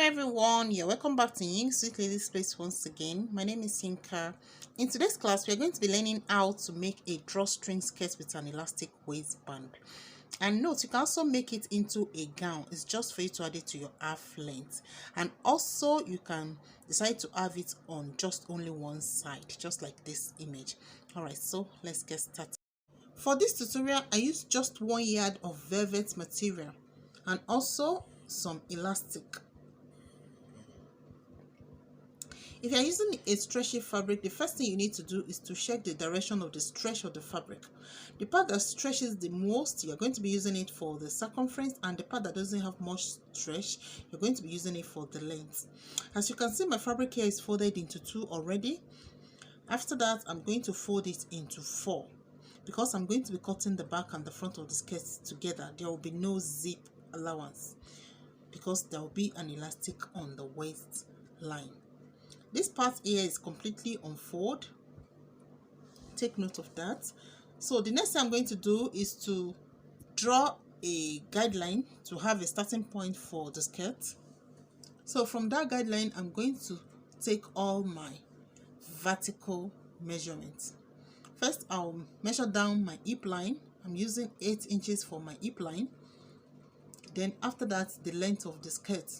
everyone, you're welcome back to Ying Sweet Ladies Place once again. My name is Yinka. In today's class, we are going to be learning how to make a drawstring skirt with an elastic waistband. And note, you can also make it into a gown. It's just for you to add it to your half length. And also, you can decide to have it on just only one side, just like this image. Alright, so let's get started. For this tutorial, I used just 1 yard of velvet material and also some elastic. If you are using a stretchy fabric, the first thing you need to do is to check the direction of the stretch of the fabric. The part that stretches the most, you're going to be using it for the circumference, and the part that doesn't have much stretch, you're going to be using it for the length. As you can see, my fabric here is folded into 2 already. After that, I'm going to fold it into 4 because I'm going to be cutting the back and the front of the skirt together. There will be no zip allowance because there will be an elastic on the waistline. This part here is completely unfold. Take note of that. So the next thing I'm going to do is to draw a guideline to have a starting point for the skirt. So from that guideline, I'm going to take all my vertical measurements. First, I'll measure down my hip line. I'm using 8 inches for my hip line. Then after that, the length of the skirt.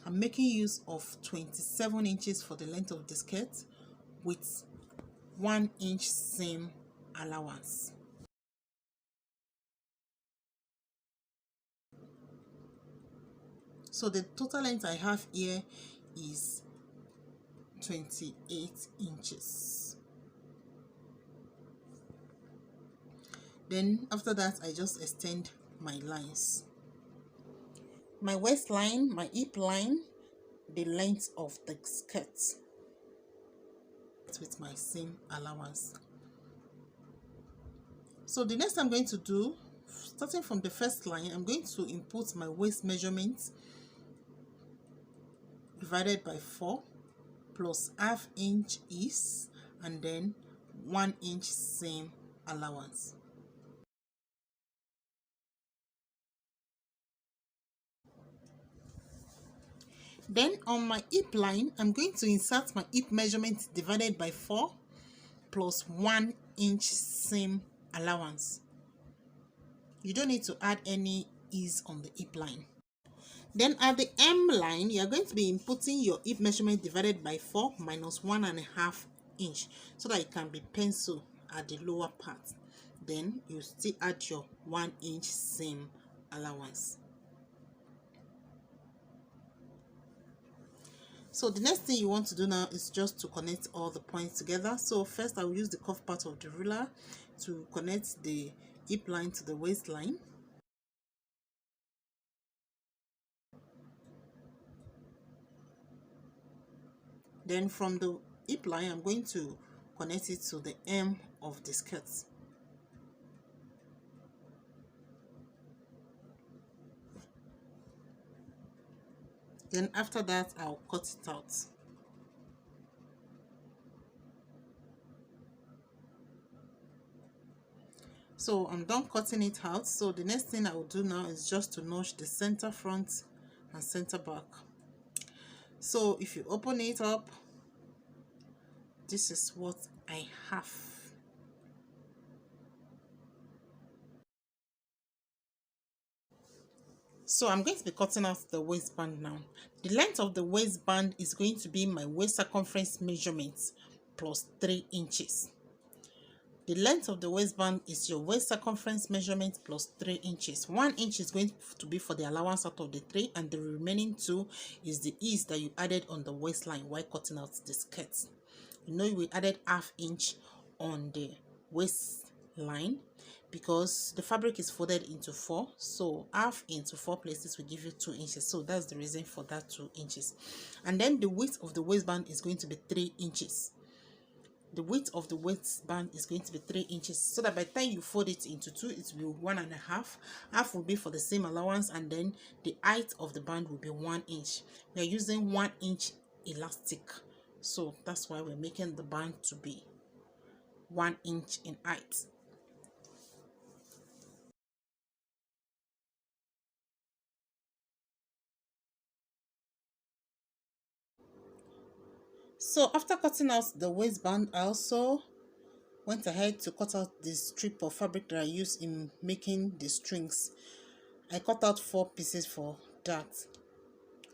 I'm making use of 27 inches for the length of the skirt with 1 inch seam allowance. So the total length I have here is 28 inches. Then after that, I just extend my lines. My waistline, my hip line, the length of the skirt with my seam allowance. So the next I'm going to do, starting from the first line, I'm going to input my waist measurement divided by 4 plus ½ inch ease and then 1 inch seam allowance. Then on my hip line, I'm going to insert my hip measurement divided by 4 plus 1 inch seam allowance. You don't need to add any ease on the hip line. Then at the hem line, you're going to be inputting your hip measurement divided by 4 minus 1½ inch so that it can be pencil at the lower part. Then you still add your 1 inch seam allowance. So the next thing you want to do now is just to connect all the points together. So first I will use the cuff part of the ruler to connect the hip line to the waistline. Then from the hip line, I'm going to connect it to the hem of the skirt. Then after that, I'll cut it out. So I'm done cutting it out. So the next thing I will do now is just to notch the center front and center back. So if you open it up, this is what I have. So I'm going to be cutting out the waistband now. The length of the waistband is going to be my waist circumference measurement plus 3 inches. The length of the waistband is your waist circumference measurement plus 3 inches. 1 inch is going to be for the allowance out of the 3, and the remaining 2 is the ease that you added on the waistline while cutting out the skirt. You know we added ½ inch on the waistline because the fabric is folded into 4, so half into 4 places will give you 2 inches. So that's the reason for that 2 inches. And then the width of the waistband is going to be 3 inches. The width of the waistband is going to be 3 inches, so that by the time you fold it into 2, it will be 1½. Half will be for the same allowance, and then the height of the band will be 1 inch. We are using 1 inch elastic, so that's why we're making the band to be 1 inch in height. So after cutting out the waistband, I also went ahead to cut out the strip of fabric that I used in making the strings. I cut out 4 pieces for that,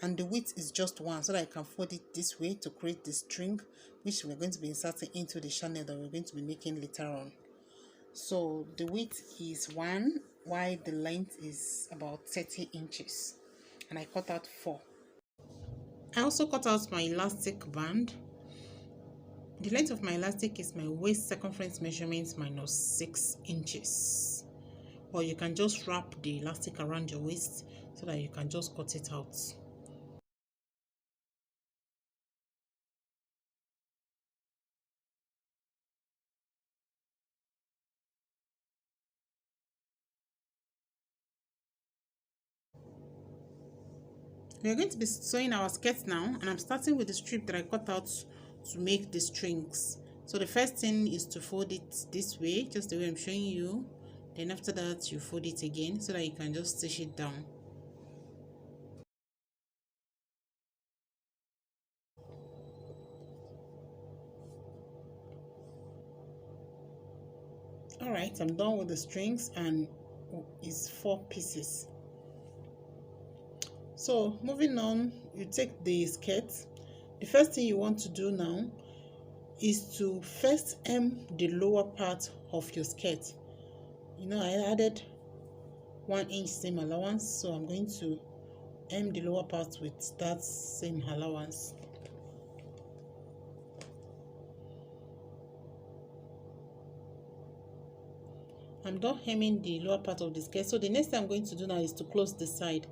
and the width is just 1, so that I can fold it this way to create the string, which we're going to be inserting into the channel that we're going to be making later on. So the width is 1, while the length is about 30 inches, and I cut out 4. I also cut out my elastic band. The length of my elastic is my waist circumference measurement minus 6 inches. Or you can just wrap the elastic around your waist so that you can just cut it out. We are going to be sewing our skirt now, and I'm starting with the strip that I cut out to make the strings. So the first thing is to fold it this way, just the way I'm showing you. Then after that, you fold it again so that you can just stitch it down. Alright, I'm done with the strings, and it's 4 pieces. So moving on, you take the skirt. The first thing you want to do now is to first hem the lower part of your skirt. You know, I added 1 inch seam allowance, so I'm going to hem the lower part with that same allowance. I'm done hemming the lower part of the skirt. So the next thing I'm going to do now is to close the side.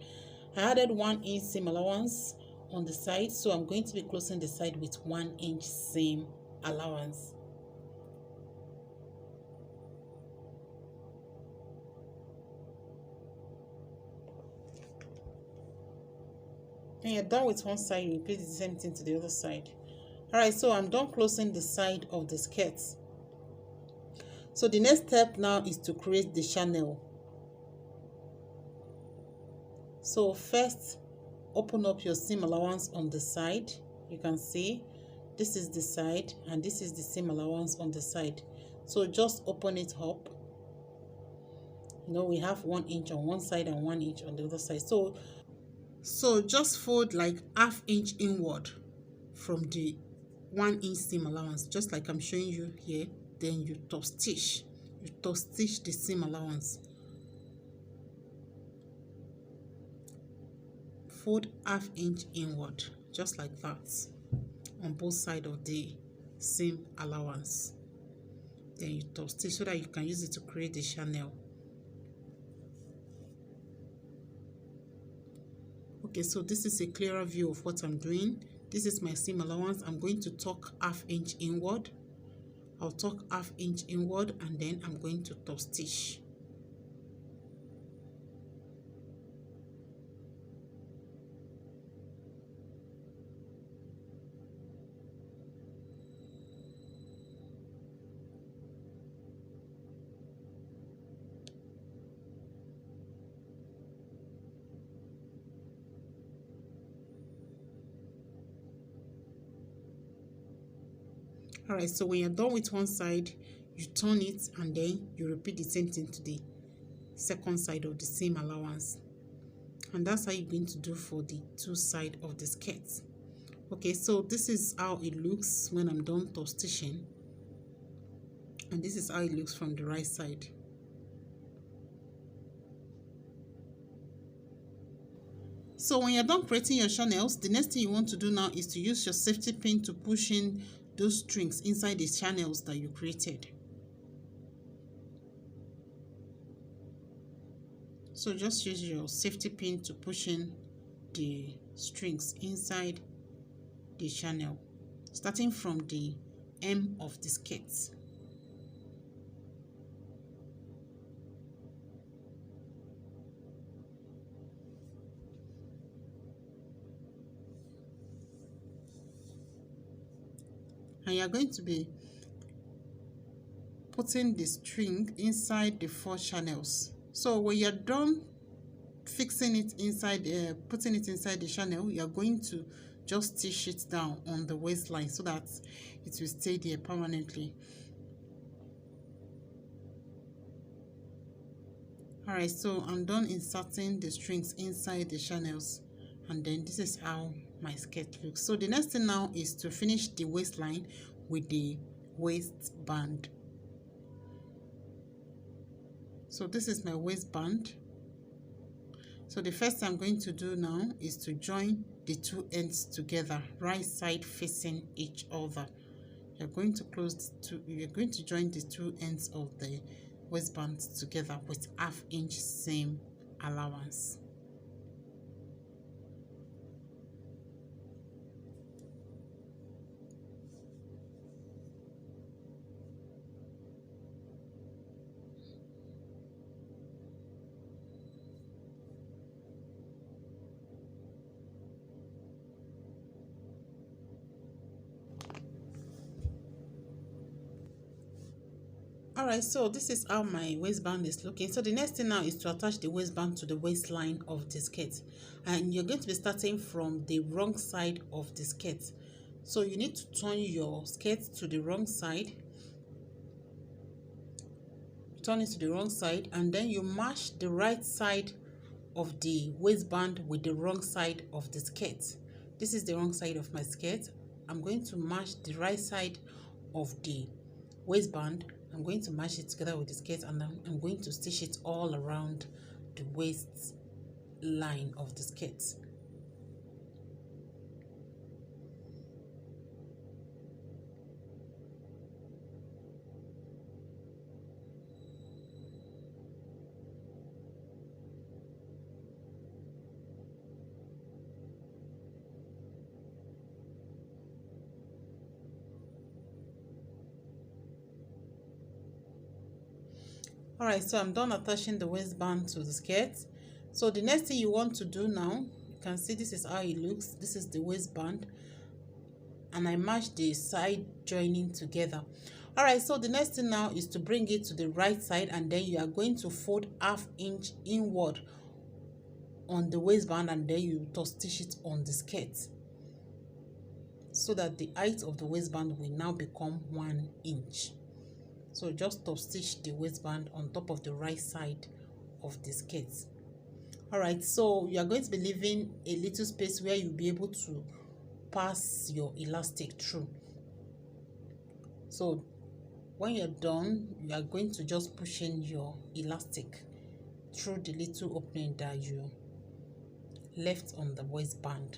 I added 1 inch seam allowance on the side, so I'm going to be closing the side with 1 inch seam allowance. When you're done with one side, you repeat the same thing to the other side. Alright, so I'm done closing the side of the skirt. So the next step now is to create the channel. So first, open up your seam allowance on the side. You can see this is the side and this is the seam allowance on the side. So just open it up. You know, we have 1 inch on one side and 1 inch on the other side. So just fold like ½ inch inward from the 1 inch seam allowance, just like I'm showing you here. Then you top stitch. You top stitch the seam allowance. Fold ½ inch inward, just like that, on both sides of the seam allowance. Then you top stitch so that you can use it to create the channel. Okay, so this is a clearer view of what I'm doing. This is my seam allowance. I'm going to tuck ½ inch inward. I'll tuck ½ inch inward, and then I'm going to top stitch. Alright, so when you're done with one side, you turn it and then you repeat the same thing to the second side of the seam allowance. And that's how you're going to do for the two sides of the skirt. Okay, so this is how it looks when I'm done top stitching. And this is how it looks from the right side. So when you're done creating your channels, the next thing you want to do now is to use your safety pin to push in those strings inside the channels that you created. So just use your safety pin to push in the strings inside the channel, starting from the hem of the skirt. And you're going to be putting the string inside the 4 channels. So when you're done fixing it inside, putting it inside the channel, you're going to just stitch it down on the waistline so that it will stay there permanently. Alright, so I'm done inserting the strings inside the channels, and then this is how my skirt looks. So the next thing now is to finish the waistline with the waistband. So this is my waistband. So the first thing I'm going to do now is to join the two ends together, right side facing each other. You're going to join the two ends of the waistband together with 1/2 inch seam allowance. Alright, so this is how my waistband is looking. So the next thing now is to attach the waistband to the waistline of the skirt, and you're going to be starting from the wrong side of the skirt. So you need to turn your skirt to the wrong side, turn it to the wrong side, and then you match the right side of the waistband with the wrong side of the skirt. This is the wrong side of my skirt. I'm going to match the right side of the waistband. I'm going to match it together with the skirt, and I'm going to stitch it all around the waist line of the skirt. Alright, so I'm done attaching the waistband to the skirt. So the next thing you want to do now, you can see this is how it looks. This is the waistband, and I matched the side joining together. Alright, so the next thing now is to bring it to the right side, and then you are going to fold 1/2 inch inward on the waistband, and then you stitch it on the skirt so that the height of the waistband will now become 1 inch. So just top stitch the waistband on top of the right side of the skirt. Alright, so you are going to be leaving a little space where you'll be able to pass your elastic through. So when you're done, you are going to just push in your elastic through the little opening that you left on the waistband.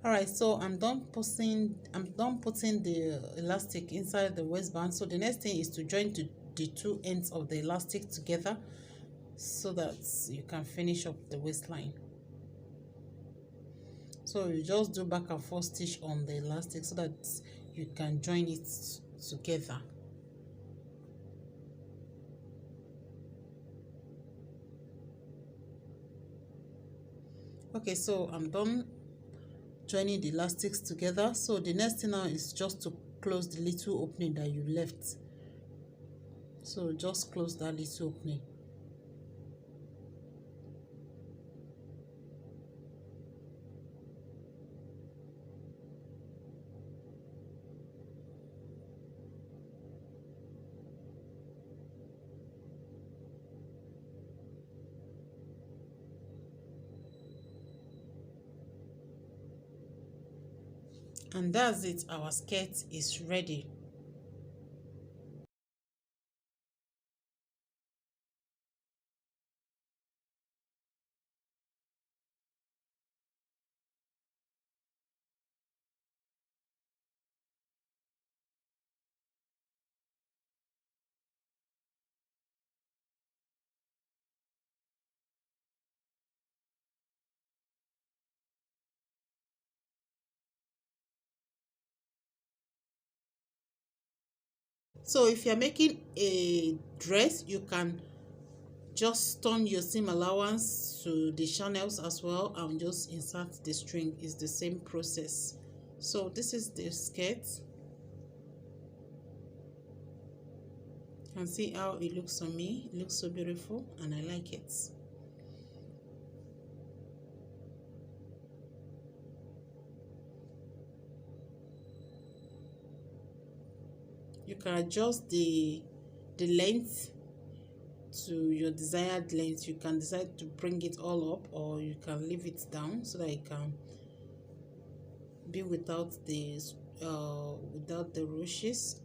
Alright, so I'm done putting the elastic inside the waistband. So the next thing is to join the two ends of the elastic together so that you can finish up the waistline. So you just do back and forth stitch on the elastic so that you can join it together. Okay, so I'm done joining the elastics together. So the next thing now is just to close the little opening that you left. So just close that little opening. And that's it, our skirt is ready. So if you're making a dress, you can just turn your seam allowance to the channels as well and just insert the string. It's the same process. So this is the skirt. You can see how it looks on me. It looks so beautiful and I like it. You can adjust the length to your desired length. You can decide to bring it all up, or you can leave it down so that it can be without the ruches,